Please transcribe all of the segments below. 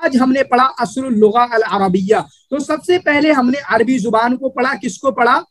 आज हमने पढ़ा असलुल लुगा अल अरबिया। तो सबसे पहले हमने अरबी जुबान को पढ़ा। किसको पढ़ा?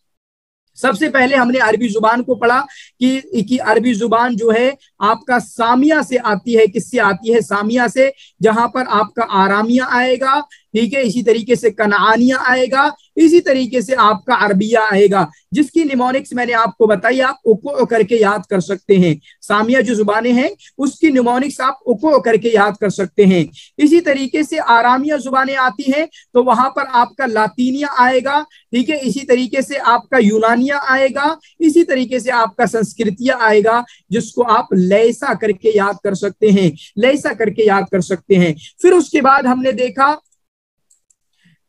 सबसे पहले हमने अरबी जुबान को पढ़ा कि अरबी जुबान जो है आपका सामिया से आती है। किससे आती है? सामिया से, जहां पर आपका आरामिया आएगा, ठीक है, इसी तरीके से कनानिया आएगा, इसी तरीके से आपका अरबिया आएगा, जिसकी निमोनिक्स मैंने आपको बताई, आप उको करके याद कर सकते हैं। सामिया जो जुबानें हैं उसकी निमोनिक्स आप उको करके याद कर सकते हैं। इसी तरीके से आरामिया जुबानें आती हैं तो वहां पर आपका लातीनिया आएगा, ठीक है, इसी तरीके से आपका यूनानिया आएगा, इसी तरीके से आपका संस्कृतिया आएगा, जिसको आप लैसा करके याद कर सकते हैं, लैसा करके याद कर सकते हैं। फिर उसके बाद हमने देखा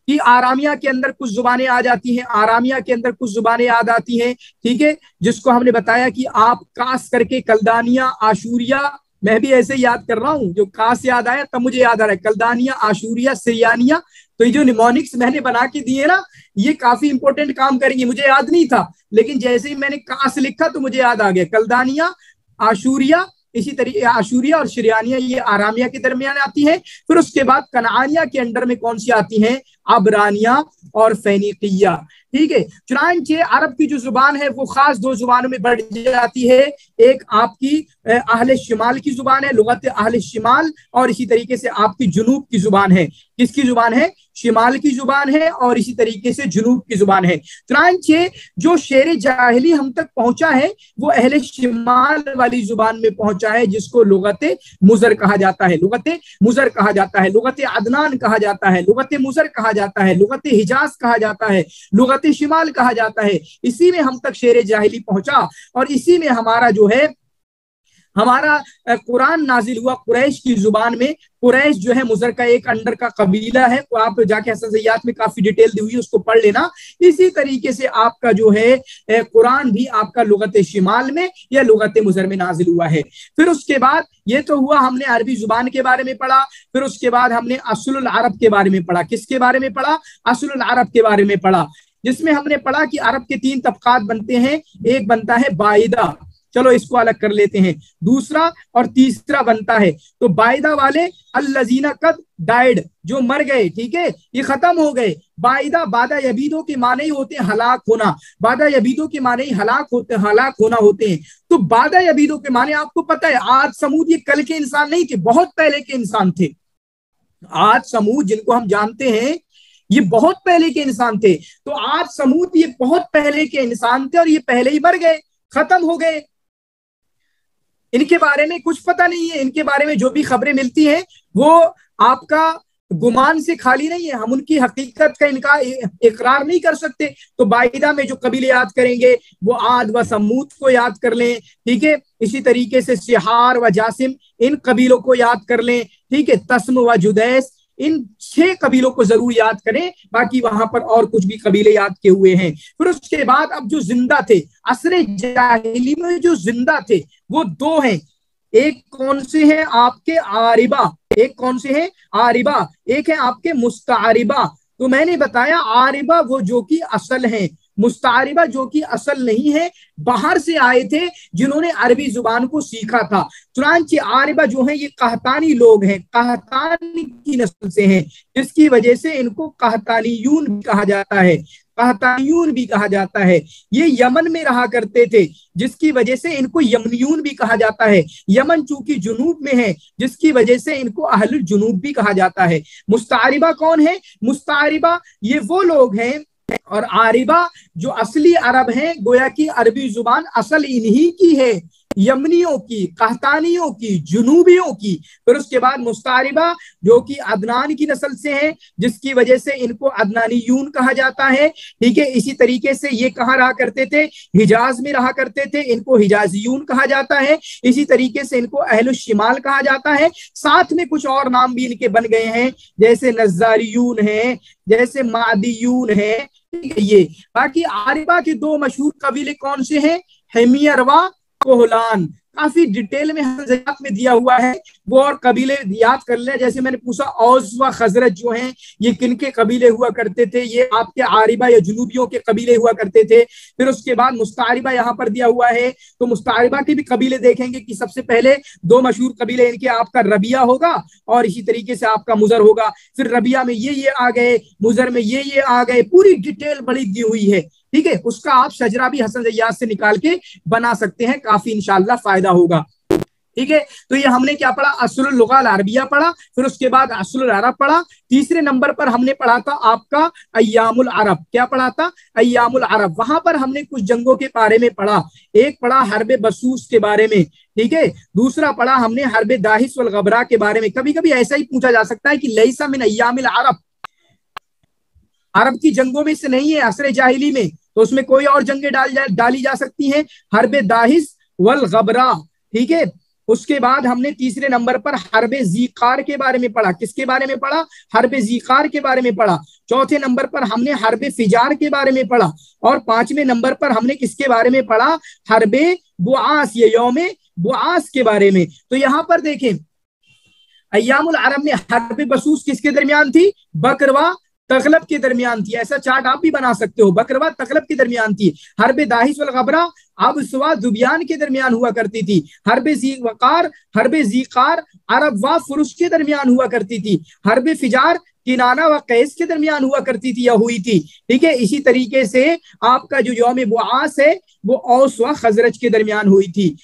कि आरामिया के अंदर कुछ जुबानें आ जाती हैं, आरामिया के अंदर कुछ जुबानें याद आती हैं, ठीक है, जिसको हमने बताया कि आप कास करके कलदानिया, आशूरिया, मैं भी ऐसे याद कर रहा हूं, जो कास याद आया तब मुझे याद आ रहा है, कलदानिया, आशूरिया, सिरियानिया। तो ये जो निमोनिक्स मैंने बना के दिए ना, ये काफी इंपॉर्टेंट काम करेंगे। मुझे याद नहीं था, लेकिन जैसे ही मैंने कास लिखा तो मुझे याद आ गया। कलदानिया, आशूरिया, इसी तरीके आशूरिया और शिरियानिया ये आरामिया के दरमियान आती है। फिर उसके बाद कनानिया के अंडर में कौन सी आती हैं? अबरानिया और फेनिकिया, ठीक है। चुनांचे अरब की जो जुबान है वो खास दो जुबानों में बढ़ जाती है। एक आपकी अहले शिमाल की जुबान है, लुगत अहले शिमाल, और इसी तरीके से आपकी जुनूब की जुबान है। किसकी जुबान है? शिमाल की जुबान है, और इसी तरीके से जुनूब की जुबान है। चुनांचे जो शेर जाहिली हम तक पहुंचा है वो अहले शिमाल वाली जुबान में पहुंचा है, जिसको लुगत मुजर कहा जाता है, लुगत मुजर कहा जाता है, लुगत अदनान कहा जाता है, लुगत मुजर कहा जाता है, लुगत हिजाज कहा जाता है, लुगत शिमाल कहा जाता है। इसी में हम तक शेर जाहिली पहुंचा, और इसी में हमारा जो है हमारा कुरान नाजिल हुआ कुरैश की जुबान में। कुरैश जो है मुजर का एक अंडर का कबीला है, तो आप जाके हसन ज़ैयात में काफी डिटेल दी हुई है, उसको पढ़ लेना। इसी तरीके से आपका जो है कुरान भी आपका लुगत शिमाल में या लुगत मुजर में नाजिल हुआ है। फिर उसके बाद ये तो हुआ, हमने अरबी जुबान के बारे में पढ़ा। फिर उसके बाद हमने असलुल अरब के बारे में पढ़ा। किसके बारे में पढ़ा? असलुल अरब के बारे में पढ़ा, जिसमें हमने पढ़ा कि अरब के 3 तबकात बनते हैं। एक बनता है बाइदा, चलो इसको अलग कर लेते हैं, दूसरा और तीसरा बनता है। तो बाइदा वाले अल्लजीना कद डाइड, जो मर गए, ठीक है, ये खत्म हो गए। बाइदा बादा यबीदो के माने ही होते हैं हलाक होना, बादा यबीदो के माने ही हलाक होना होते हैं। तो बादा यबीदो के माने आपको पता है, आज समूद ये कल के इंसान नहीं थे, बहुत पहले के इंसान थे। आज समूद जिनको हम जानते हैं ये बहुत पहले के इंसान थे। तो आज समूद ये बहुत पहले के इंसान थे, और ये पहले ही मर गए, खत्म हो गए। इनके बारे में कुछ पता नहीं है। इनके बारे में जो भी खबरें मिलती हैं वो आपका गुमान से खाली नहीं है, हम उनकी हकीकत का इनका इकरार नहीं कर सकते। तो बाइदा में जो कबीले याद करेंगे वो आद व समूद को याद कर लें, ठीक है, इसी तरीके से सिहार व जासिम, इन कबीलों को याद कर लें, ठीक है, तस्म व जुदैस, इन 6 कबीलों को जरूर याद करें। बाकी वहां पर और कुछ भी कबीले याद किए हुए हैं। फिर उसके बाद अब जो जिंदा थे, असरे जाहिली में जो जिंदा थे वो 2 हैं। एक कौन से हैं? आपके आरिबा। एक कौन से हैं? आरिबा। एक है आपके मुस्तारिबा। तो मैंने बताया आरिबा वो जो कि असल हैं, मुस्तारिबा जो कि असल नहीं है, बाहर से आए थे जिन्होंने अरबी जुबान को सीखा था। चुनांचे आरिबा जो है ये कहतानी लोग हैं, कहतानी की नस्ल से हैं, जिसकी वजह से इनको कहतानीयून भी कहा जाता है, कहतानीयून भी कहा जाता है। ये यमन में रहा करते थे, जिसकी वजह से इनको यमनियून भी कहा जाता है। यमन चूंकि जुनूब में है, जिसकी वजह से इनको अहलुल जुनूब भी कहा जाता है। मुस्तारिबा कौन है? मुस्तारिबा ये वो लोग हैं, और आरिबा जो असली अरब हैं, गोया की अरबी जुबान असल इन्हीं की है, यमनियों की, कहतानियों की, जुनूबियों की। फिर उसके बाद मुस्तारिबा जो कि अदनान की नस्ल से हैं, जिसकी वजह से इनको अदनानीयून कहा जाता है, ठीक है। इसी तरीके से ये कहाँ रहा करते थे? हिजाज में रहा करते थे, इनको हिजाजियून कहा जाता है। इसी तरीके से इनको अहलुश शिमाल कहा जाता है। साथ में कुछ और नाम भी इनके बन गए हैं, जैसे नज़ारियून है, जैसे मादियून है, ठीक है। ये बाकी आरिबा के 2 मशहूर कबीले कौन से हैं? हेमियरवा कोहलान। काफी डिटेल में हज़ात में दिया हुआ है, वो और कबीले याद कर ले। जैसे मैंने पूछा औस व खजरज जो हैं ये किनके कबीले हुआ करते थे, ये आपके आरिबा या जुनूबियों के कबीले हुआ करते थे। फिर उसके बाद मुस्तारिबा यहाँ पर दिया हुआ है, तो मुस्तारिबा के भी कबीले देखेंगे कि सबसे पहले दो मशहूर कबीले इनके, आपका रबिया होगा और इसी तरीके से आपका मुजर होगा। फिर रबिया में ये आ गए, मुजर में ये आ गए, पूरी डिटेल बड़ी दी हुई है। ठीक है, उसका आप शजरा भी हसन ज़य्याद से निकाल के बना सकते हैं, काफी इंशाअल्लाह फायदा होगा। ठीक है, तो ये हमने क्या पढ़ा, असलुल लुगा अल अरबिया पढ़ा, फिर उसके बाद असलुल अरब पढ़ा। तीसरे नंबर पर हमने पढ़ा था आपका अय्यामुल अरब। क्या पढ़ा था? अय्यामुल अरब। वहां पर हमने कुछ जंगों के बारे में पढ़ा। एक पढ़ा हरबे बसूस के बारे में, ठीक है। दूसरा पढ़ा हमने हरबे दाहिस वल गबरा के बारे में। कभी कभी ऐसा ही पूछा जा सकता है कि लैसा मिन अय्यामिल अरब, अरब की जंगों में से नहीं है असरे जाहिली में, तो उसमें कोई और जंगें डाली जा सकती हैं, हरबे दाहिस वल गबरा। ठीक है, उसके बाद हमने तीसरे नंबर पर हरबे ज़ीक़ार के बारे में पढ़ा। किसके बारे में पढ़ा? हरबे ज़ीक़ार के बारे में पढ़ा। चौथे नंबर पर हमने हरबे फिजार के बारे में पढ़ा। और पांचवें नंबर पर हमने किसके बारे में पढ़ा? हरबे बुआस, ये यौमे बुआस के बारे में। तो यहां पर देखें, अय्यामुल अरब में हरबे बसूस किसके दरमियान थी? बकरवा तगलब के दरमियान थी। ऐसा चार्ट आप भी बना सकते हो, बकरवा तगलब के दरमियान थी। हरबे दाहिस वल गबरा अब सुवा जुबियान के दरमियान हुआ करती थी। हरबे ज़ीक़ार अरब व फुरुश के दरमियान हुआ करती थी। हरबे फिजार किनाना व कैस के दरमियान हुआ करती थी या हुई थी। ठीक है, इसी तरीके से आपका जो यौम बुआस है वो औस व खजरज के दरमियान हुई थी।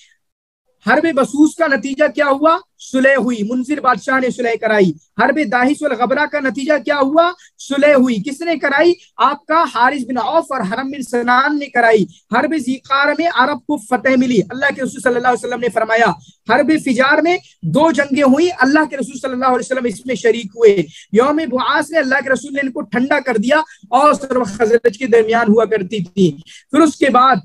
हरबे बसूस का नतीजा क्या हुआ? सुलह हुई, मुंजिर बादशाह ने सुलह कराई। हरबे दाहिस वल गबरा का नतीजा क्या हुआ? सुलह हुई। किसने कराई? आपका हारिस बिन औफ और हरम बिन सनान ने कराई। हरबे ज़ीक़ार में अरब को फतह मिली, अल्लाह के रसूल सल्लल्लाहु अलैहि वसल्लम ने फरमाया। हरबे फिजार में दो जंगें हुई, अल्लाह के रसूल सल्लल्लाहु अलैहि वसल्लम इसमें शरीक हुए। यौम बुआस में अल्लाह के रसूल ने इनको ठंडा कर दिया और खजरज के दरमियान हुआ करती थी। फिर उसके बाद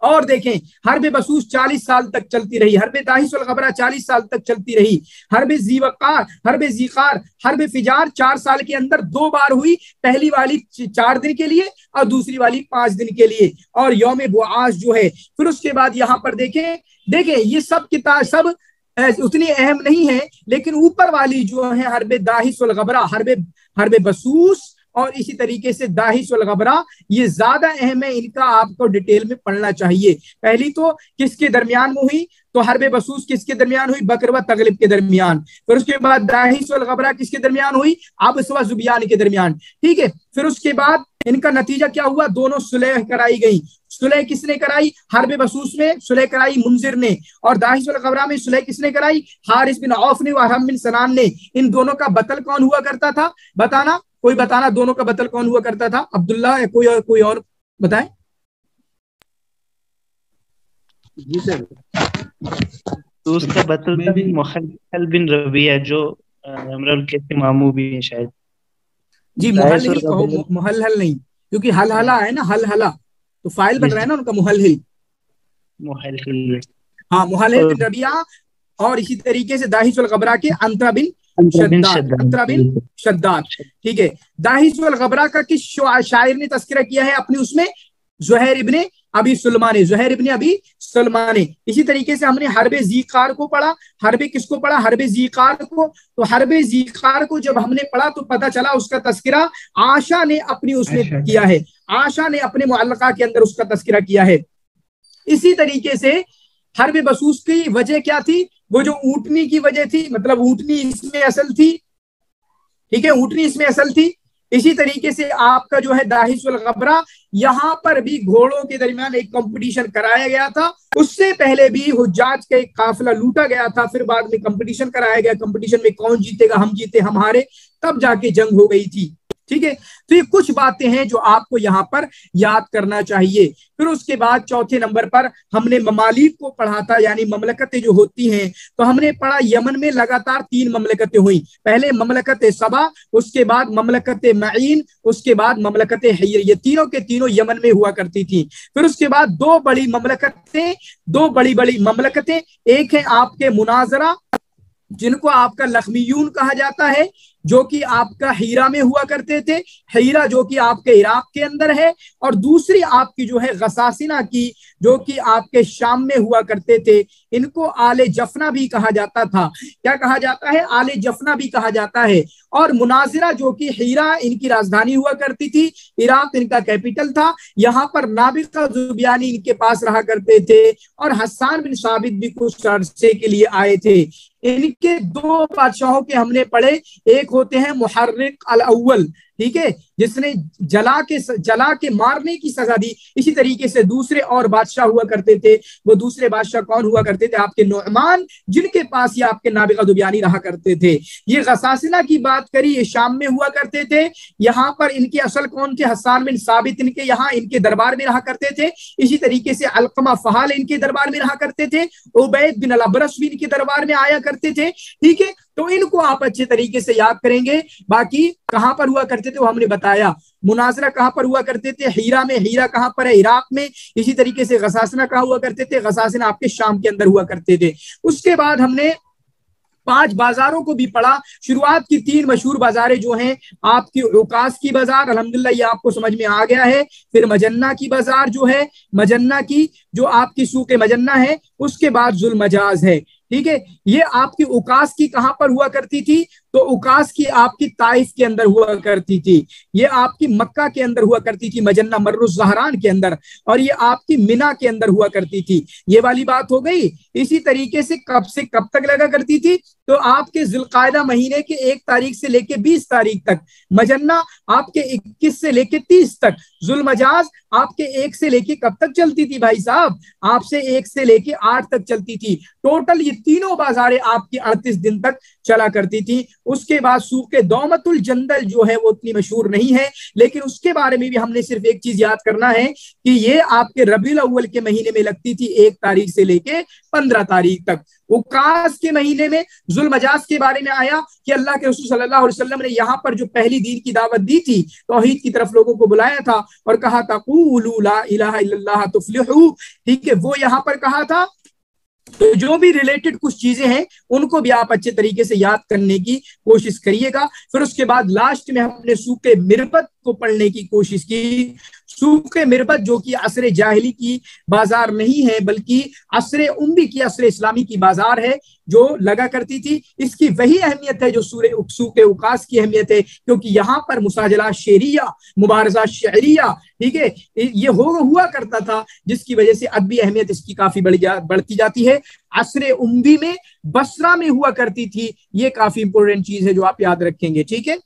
और देखें, हरबे बसूस 40 साल तक चलती रही। हरबे दाहिस वल गबरा 40 साल तक चलती रही। हरबे ज़ीक़ार, हरबे फिजार 4 साल के अंदर 2 बार हुई, पहली वाली 4 दिन के लिए और दूसरी वाली 5 दिन के लिए। और यौम बुआस जो है, फिर उसके बाद यहाँ पर देखें ये सब किताब सब उतनी अहम नहीं है, लेकिन ऊपर वाली जो है हरबे दाहिस वल गबरा, हरबे बसूस और इसी तरीके से दाहिस वल गबरा, ये ज्यादा अहम है, इनका आपको डिटेल में पढ़ना चाहिए। पहली तो किसके दरमियान में हुई? तो हरबे बसूस किसके दरमियान हुई? बकर व तगलिब के दरमियान। फिर उसके बाद दाहिस वल गबरा किसके दरमियान हुई? अब्स व जुबियान के दरमियान। ठीक है, फिर उसके बाद इनका नतीजा क्या हुआ? दोनों सुलह कराई गई। सुलह किसने कराई? हरबे बसूस में सुलह कराई मुंजिर ने, और दाहिस वल गबरा में सुलह किसने कराई? हारिस बिन औफ ने व हरम बिन सनान ने। इन दोनों का बतल कौन हुआ करता था? बताना, कोई बताना, दोनों का बतल कौन हुआ करता था? अब्दुल्ला या कोई और बताएं। जी सर, तो उसका बतल था मुहल्ल बिन रबिया, जो इमरुल कैस मामू भी है शायद। जी मुहल्ल ही कहो, मुहल्ल नहीं, क्योंकि हलहला है ना, हलहला तो फाइल बन रहा है ना उनका, मुहल्ल। हाँ, मुहल्ल बिन रबिया। और इसी तरीके से दाहिस वल गबरा के अंतरा बिन शद्दाद। ठीक है, दाहिस वल गबरा का किस शायर ने तस्करा किया है अपनी उसमें? ज़ुहैर इब्ने अबी सुलमा ने। इसी तरीके से हमने हरबे ज़ीक़ार को पढ़ा। हरबे किसको पढ़ा? हरबे ज़ीक़ार को। तो हरबे ज़ीक़ार को जब हमने पढ़ा तो पता चला उसका तस्करा आशा ने अपनी उसमें किया है, आशा ने अपने मुअल्लक़ा के अंदर उसका तस्करा किया है। इसी तरीके से हरबे बसूस की वजह क्या थी? वो जो ऊँटनी की वजह थी, मतलब ऊँटनी इसमें असल थी। ठीक है, ऊँटनी इसमें असल थी। इसी तरीके से आपका जो है दाहिस वल गबरा, यहाँ पर भी घोड़ों के दरमियान एक कंपटीशन कराया गया था। उससे पहले भी हुज्जाज का एक काफिला लूटा गया था, फिर बाद में कंपटीशन कराया गया। कंपटीशन में कौन जीतेगा, हम जीते हम हारे, तब जाके जंग हो गई थी। ठीक है, तो ये कुछ बातें हैं जो आपको यहाँ पर याद करना चाहिए। फिर उसके बाद चौथे नंबर पर हमने ममालिक को पढ़ा था, यानी ममलकतें जो होती हैं। तो हमने पढ़ा यमन में लगातार 3 ममलकतें हुई। पहले ममलकत सबा, उसके बाद ममलकत मईन, उसके बाद ममलकत हियर। ये तीनों के तीनों यमन में हुआ करती थी। फिर उसके बाद 2 बड़ी बड़ी ममलकतें, एक है आपके मुनाजरा, जिनको आपका लखमीयून कहा जाता है, जो कि आपका हीरा में हुआ करते थे, हीरा जो कि आपके इराक के अंदर है, और दूसरी आपकी जो है गसासिना की, जो कि आपके शाम में हुआ करते थे। इनको आले जफना भी कहा जाता था। क्या कहा जाता है? आले जफना भी कहा जाता है। और मुनाजिरा जो कि हीरा इनकी राजधानी हुआ करती थी, इराक इनका कैपिटल था। यहाँ पर नाबिगा जुबियानी इनके पास रहा करते थे, और हस्सान बिन साबित भी कुछ अरसे के लिए आए थे। इनके दो बादशाहों के हमने पढ़े, एक होते हैं मुहर्रिक अल अव्वल, ठीक है, जिसने जला के मारने की सजा दी। इसी तरीके से दूसरे और बादशाह हुआ करते थे। वो दूसरे बादशाह कौन हुआ करते थे? आपके नुअमान, जिनके पास ये आपके नाबिगा दुबियानी रहा करते थे। ये गसासिना की बात करी, ये शाम में हुआ करते थे। यहाँ पर इनके असल कौन थे? हस्सान बिन साबित इनके यहाँ इनके दरबार में रहा करते थे। इसी तरीके से अलकमा फहाल इनके दरबार में रहा करते थे। उबैद बिन अल अबरस भी इनके दरबार में आया करते थे। ठीक है, तो इनको आप अच्छे तरीके से याद करेंगे। बाकी कहां पर हुआ करते थे वो हमने बताया। मुनाजरा कहां पर हुआ करते थे? हीरा में। हीरा कहां पर है? इराक में। इसी तरीके से गसासिना कहां हुआ करते थे? गसासिना आपके शाम के अंदर हुआ करते थे। उसके बाद हमने 5 बाजारों को भी पढ़ा। शुरुआत की 3 मशहूर बाजारें जो हैं आपकी उकास की बाजार, अल्हम्दुलिल्लाह ये आपको समझ में आ गया है। फिर मजन्ना की बाजार जो है, मजन्ना की जो आपकी सूके मजन्ना है, उसके बाद जुल्मजाज है। ठीक है, ये आपकी उकास की कहां पर हुआ करती थी? तो उकास की आपकी ताइफ के अंदर हुआ करती थी। ये आपकी मक्का के अंदर हुआ करती थी, मजन्ना मर्रुज ज़हरान के अंदर, और ये आपकी मिना के अंदर हुआ करती थी। ये वाली बात हो गई। इसी तरीके से कब तक लगा करती थी? तो आपके जिलकायदा महीने के 1 तारीख से लेके 20 तारीख तक मजन्ना, आपके 21 से लेके 30 तक जुल्मजाज आपके 1 से लेके कब तक चलती थी भाई साहब? आपसे 1 से लेके 8 तक चलती थी। टोटल ये तीनों बाजारें आपकी 38 दिन तक चला करती थी। उसके बाद सूखे दौमतुल जंदल जो है वो उतनी मशहूर नहीं है, लेकिन उसके बारे में भी हमने सिर्फ एक चीज याद करना है कि ये आपके रबीउल अव्वल के महीने में लगती थी 1 तारीख से लेके 15 तारीख तक। उकास के महीने में जुल्मजाज के बारे में आया कि अल्लाह के रसूल सल्लल्लाहु अलैहि वसल्लम ने यहाँ पर जो पहली दीन की दावत दी थी, तौहीद की तरफ लोगों को बुलाया था और कहा था क़ूलू ला इलाहा इल्लल्लाह तुफ्लिहू। ठीक है, वो यहाँ पर कहा था। तो जो भी रिलेटेड कुछ चीजें हैं उनको भी आप अच्छे तरीके से याद करने की कोशिश करिएगा। फिर उसके बाद लास्ट में हमने सूखे मिरबत को पढ़ने की कोशिश की। सूखे मिरबत जो कि असरे जाहिली की बाजार नहीं है, बल्कि असरे उम्मी की, असरे इस्लामी की बाजार है जो लगा करती थी। इसकी वही अहमियत है जो सूखे उकास की अहमियत है, क्योंकि यहाँ पर मुसाजला शेरिया, मुबारजा शहरिया, ठीक है, ये हुआ करता था, जिसकी वजह से अदबी अहमियत इसकी काफी बढ़ती जाती है। असरे उम्मी में बसरा में हुआ करती थी। ये काफी इंपॉर्टेंट चीज है जो आप याद रखेंगे। ठीक है,